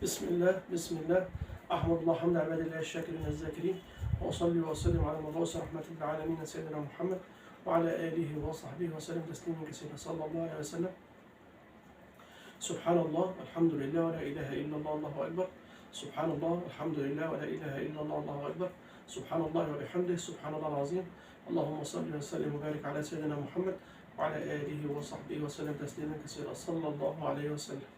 بسم الله. أحمد الله حمد عباد الله الشاكرين الذاكرين، وأصلي وأسلم على المبعوث رحمة للعالمين سيدنا محمد وعلى آله وصحبه وسلم تسليما كثيرا صلى الله عليه وسلم. سبحان الله والحمد لله ولا إله إلا الله الله أكبر. سبحان الله والحمد لله ولا إله إلا الله الله أكبر. سبحان الله وبحمده سبحان الله العظيم. اللهم صل وسلم وبارك على سيدنا محمد وعلى آله وصحبه وسلم تسليما كثيرا صلى الله عليه وسلم.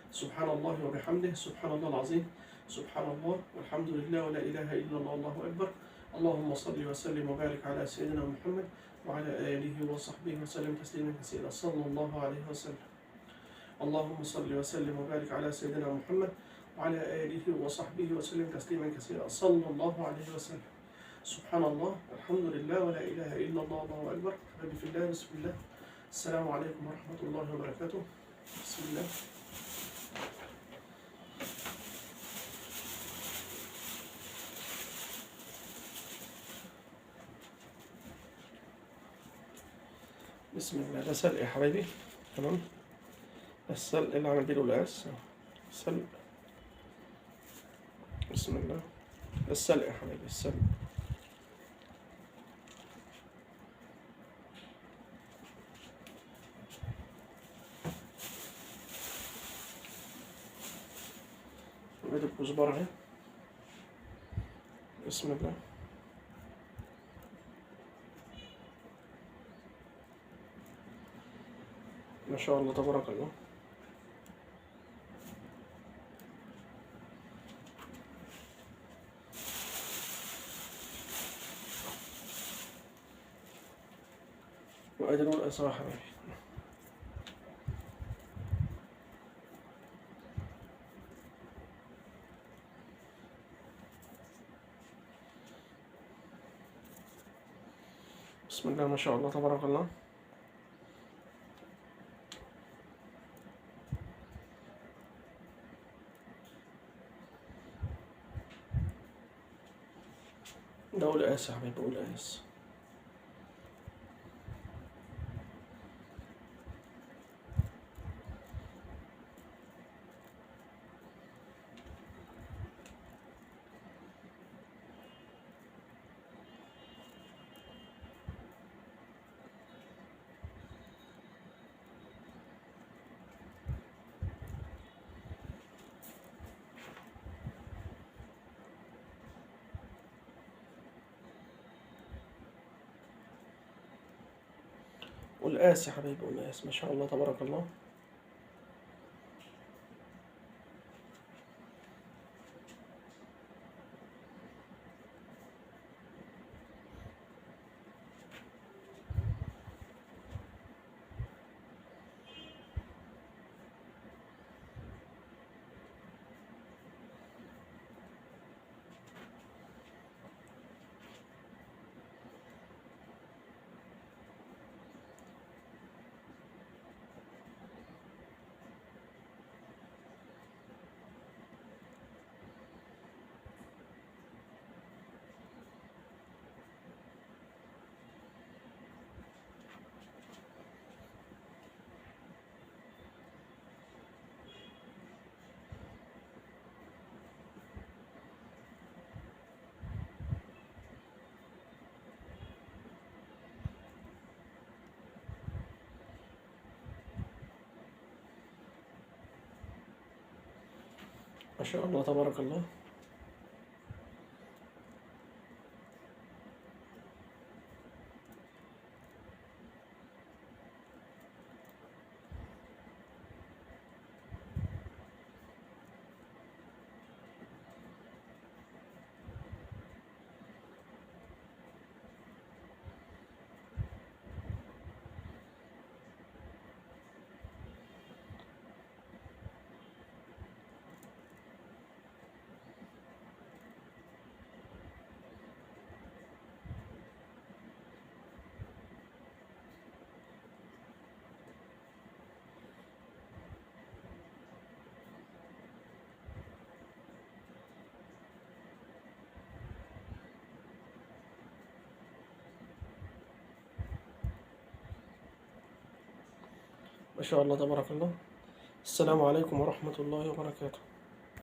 سبحان الله وبحمده سبحان الله العظيم. سبحان الله والحمد لله ولا إله إلا الله الله أكبر. اللهم صل وسلم وبارك على سيدنا محمد وعلى آله وصحبه وسلم تسليما كثيرا صلى الله عليه وسلم. اللهم صل وسلم وبارك على سيدنا محمد وعلى آله وصحبه وسلم تسليما كثيرا صلى الله عليه وسلم. سبحان الله والحمد لله ولا إله إلا الله الله أكبر. أحبابي في الله، بسم الله. السلام عليكم ورحمة الله وبركاته. بسم الله. بسم الله. ده سلق يا حبايبي، تمام. السلق اللي عمل بيه القلقاس، السلق. بسم الله. السلق يا حبايبي، السلق. بيض الكزبرة اهي. بسم الله. ما شاء الله تبارك الله. وادي القلقاس يا حبايبي. بسم الله ما شاء الله تبارك الله. ده قلقاس يا حبايبي، قلقاس. قلقاس يا حبايبي، قلقاس ما شاء الله تبارك الله. ما شاء الله تبارك الله. ما شاء الله تبارك الله. السلام عليكم ورحمة الله وبركاته.